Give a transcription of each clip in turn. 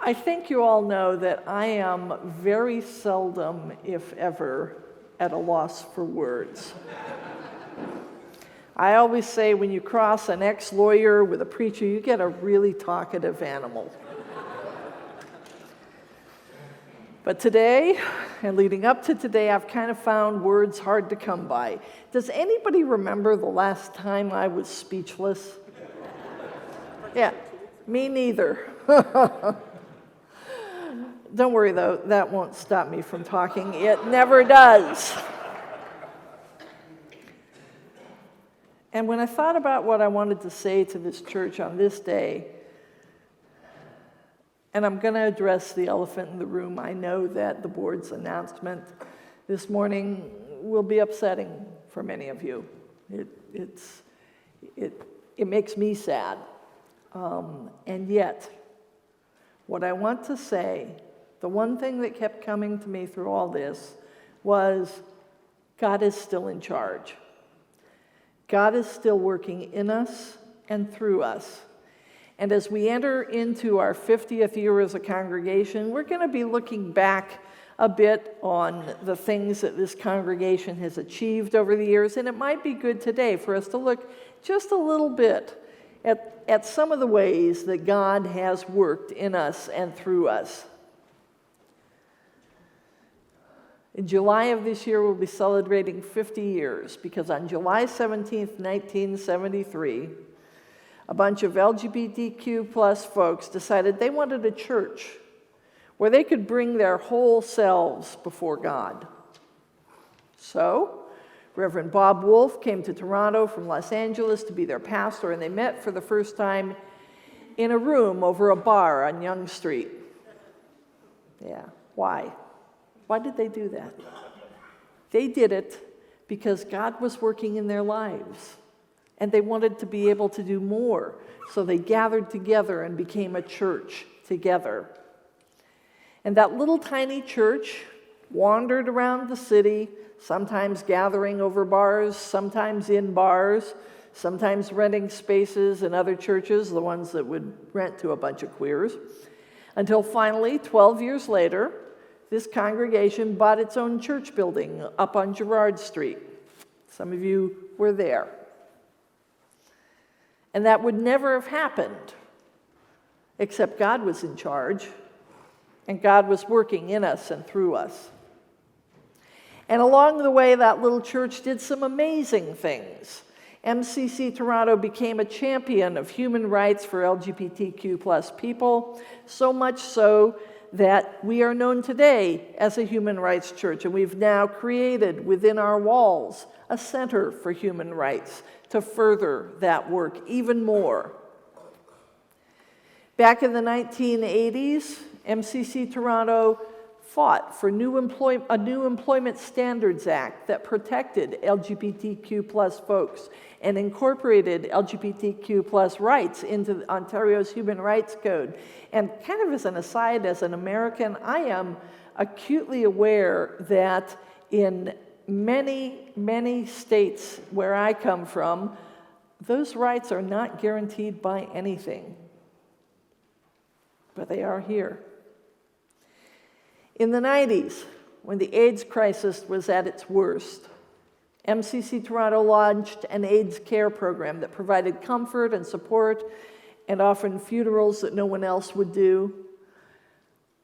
I think you all know that I am very seldom, if ever, at a loss for words. I always say when you cross an ex-lawyer with a preacher, you get a really talkative animal. But today, and leading up to today, I've kind of found words hard to come by. Does anybody remember the last time I was speechless? Yeah, me neither. Don't worry, though, that won't stop me from talking. It never does. And when I thought about what I wanted to say to this church on this day, and I'm going to address the elephant in the room. I know that the board's announcement this morning will be upsetting for many of you. It makes me sad. And yet, what I want to say, the one thing that kept coming to me through all this was God is still in charge. God is still working in us and through us. And as we enter into our 50th year as a congregation, we're going to be looking back a bit on the things that this congregation has achieved over the years. And it might be good today for us to look just a little bit at some of the ways that God has worked in us and through us. In July of this year, we'll be celebrating 50 years because on July 17th, 1973, a bunch of LGBTQ plus folks decided they wanted a church where they could bring their whole selves before God. So, Reverend Bob Wolf came to Toronto from Los Angeles to be their pastor, and they met for the first time in a room over a bar on Yonge Street. Yeah, why? Why did they do that? They did it because God was working in their lives. And they wanted to be able to do more. So they gathered together and became a church together. And that little tiny church wandered around the city, sometimes gathering over bars, sometimes in bars, sometimes renting spaces in other churches, the ones that would rent to a bunch of queers, until finally, 12 years later, this congregation bought its own church building up on Girard Street. Some of you were there. And that would never have happened, except God was in charge, and God was working in us and through us. And along the way, that little church did some amazing things. MCC Toronto became a champion of human rights for LGBTQ plus people, so much so that we are known today as a human rights church, and we've now created within our walls a center for human rights to further that work even more. Back in the 1980s, MCC Toronto fought for a new Employment Standards Act that protected LGBTQ plus folks and incorporated LGBTQ plus rights into Ontario's Human Rights Code. And kind of as an aside, as an American, I am acutely aware that in many, many states where I come from, those rights are not guaranteed by anything. But they are here. In the 90s, when the AIDS crisis was at its worst, MCC Toronto launched an AIDS care program that provided comfort and support and often funerals that no one else would do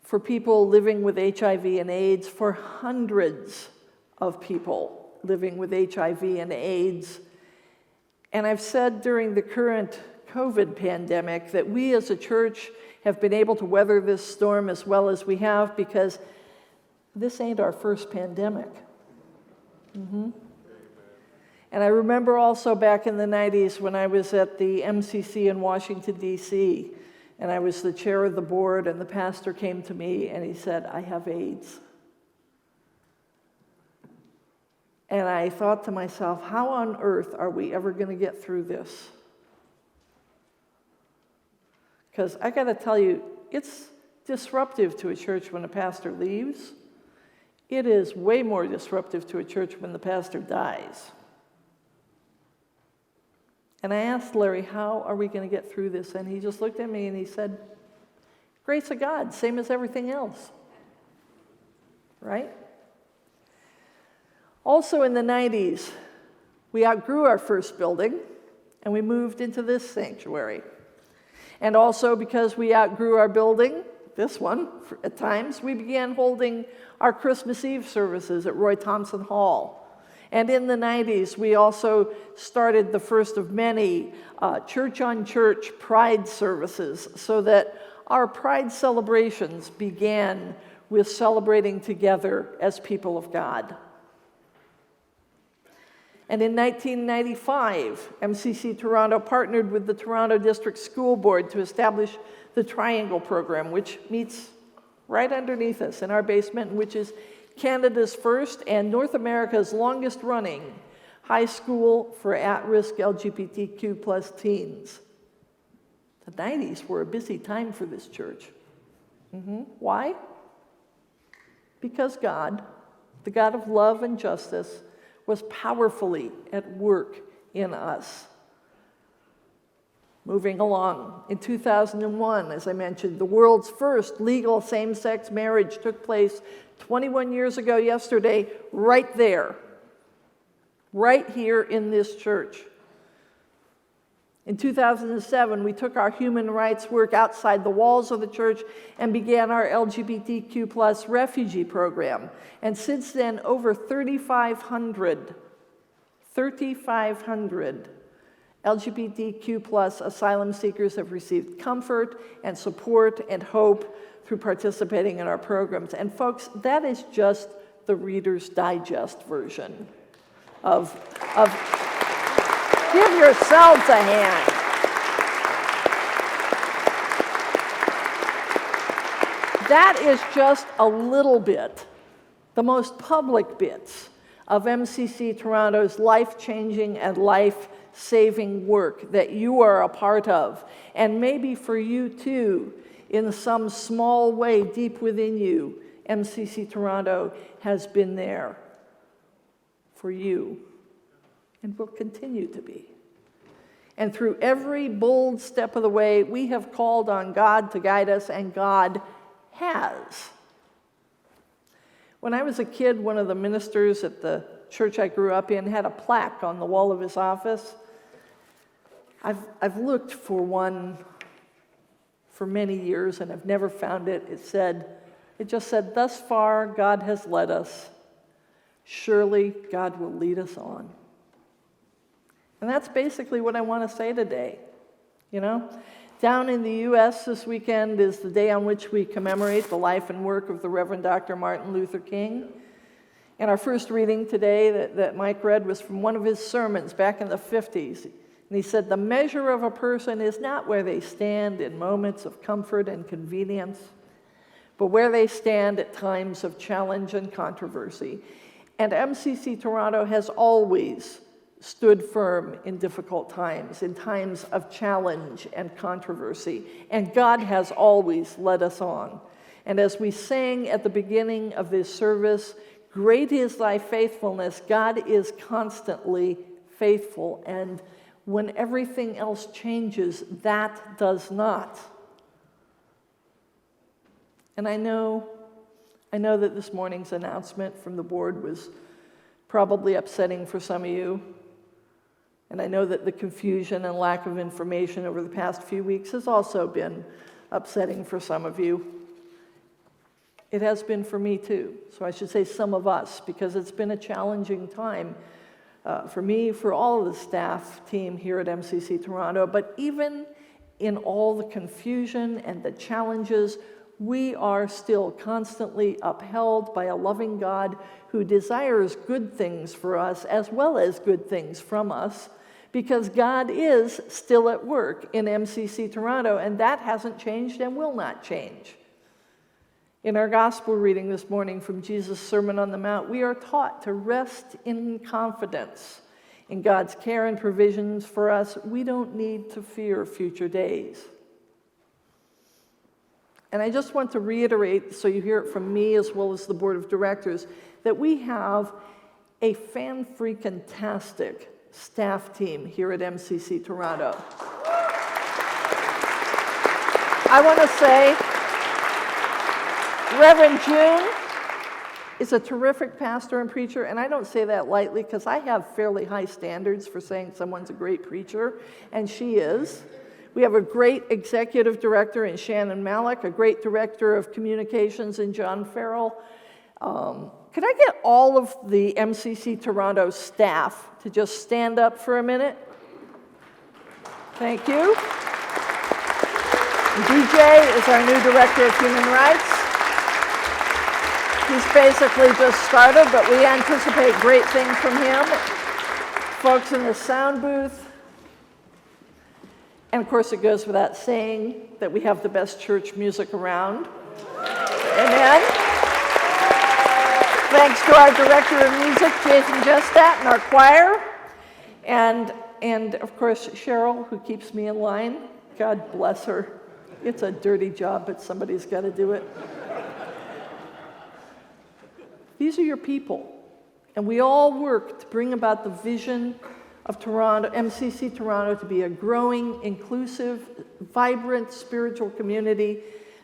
for people living with HIV and AIDS, for hundreds of people living with HIV and AIDS. And I've said during the current COVID pandemic that we as a church have been able to weather this storm as well as we have because this ain't our first pandemic. And I remember also back in the 90s when I was at the MCC in Washington, D.C., and I was the chair of the board, and the pastor came to me and he said, "I have AIDS." And I thought to myself, how on earth are we ever going to get through this? Because I got to tell you, it's disruptive to a church when a pastor leaves. It is way more disruptive to a church when the pastor dies. And I asked Larry, how are we going to get through this? And he just looked at me and he said, Grace of God, same as everything else, right? Also in the 90s, we outgrew our first building and we moved into this sanctuary. And also because we outgrew our building, this one at times, we began holding our Christmas Eve services at Roy Thompson Hall. And in the 90s, we also started the first of many church-on-church Pride services, so that our Pride celebrations began with celebrating together as people of God. And in 1995, MCC Toronto partnered with the Toronto District School Board to establish the Triangle Program, which meets right underneath us in our basement, which is Canada's first and North America's longest running high school for at-risk LGBTQ plus teens. The 90s were a busy time for this church. Why? Because God, the God of love and justice, was powerfully at work in us. Moving along, in 2001, as I mentioned, the world's first legal same-sex marriage took place 21 years ago yesterday, right there, right here in this church. In 2007, we took our human rights work outside the walls of the church and began our LGBTQ plus refugee program. And since then, over 3,500 LGBTQ plus asylum seekers have received comfort and support and hope through participating in our programs. And folks, that is just the Reader's Digest version of give yourselves a hand. That is just a little bit, the most public bits of MCC Toronto's life-changing and life-saving work that you are a part of. And maybe for you too, in some small way deep within you, MCC Toronto has been there for you and will continue to be. And through every bold step of the way, we have called on God to guide us, and God has. When I was a kid, one of the ministers at the church I grew up in had a plaque on the wall of his office. I've looked for one for many years, and I've never found it. It just said, "Thus far, God has led us. Surely God will lead us on." And that's basically what I want to say today. You know, down in the U.S. this weekend is the day on which we commemorate the life and work of the Reverend Dr. Martin Luther King. And our first reading today that Mike read was from one of his sermons back in the 50s. And he said, "The measure of a person is not where they stand in moments of comfort and convenience, but where they stand at times of challenge and controversy." And MCC Toronto has always stood firm in difficult times, in times of challenge and controversy. And God has always led us on. And as we sang at the beginning of this service, "Great is thy faithfulness," God is constantly faithful. And when everything else changes, that does not. And I know that this morning's announcement from the board was probably upsetting for some of you. And I know that the confusion and lack of information over the past few weeks has also been upsetting for some of you. It has been for me too. So I should say some of us, because it's been a challenging time for me, for all of the staff team here at MCC Toronto. But even in all the confusion and the challenges, we are still constantly upheld by a loving God who desires good things for us as well as good things from us, because God is still at work in MCC Toronto, and that hasn't changed and will not change. In our gospel reading this morning from Jesus' Sermon on the Mount, we are taught to rest in confidence in God's care and provisions for us. We don't need to fear future days. And I just want to reiterate, so you hear it from me as well as the board of directors, that we have a fan-freaking-tastic staff team here at MCC Toronto. I want to say Reverend June is a terrific pastor and preacher, and I don't say that lightly because I have fairly high standards for saying someone's a great preacher, and she is. We have a great executive director in Shannon Malik, a great director of communications in John Farrell. Could I get all of the MCC Toronto staff to just stand up for a minute? Thank you. And DJ is our new director of human rights. He's basically just started, but we anticipate great things from him. Folks in the sound booth. And of course, it goes without saying that we have the best church music around. Amen. Thanks to our director of music, Jason Jestat, and our choir. And of course, Cheryl, who keeps me in line. God bless her. It's a dirty job, but somebody's got to do it. These are your people, and we all work to bring about the vision of Toronto, MCC Toronto, to be a growing, inclusive, vibrant spiritual community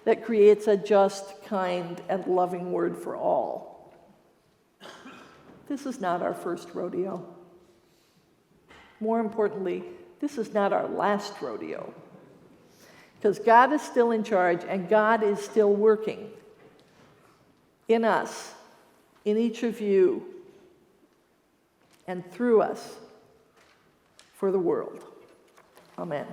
that creates a just, kind, and loving word for all. This is not our first rodeo. More importantly, this is not our last rodeo, because God is still in charge, and God is still working in us, in each of you, and through us for the world. Amen.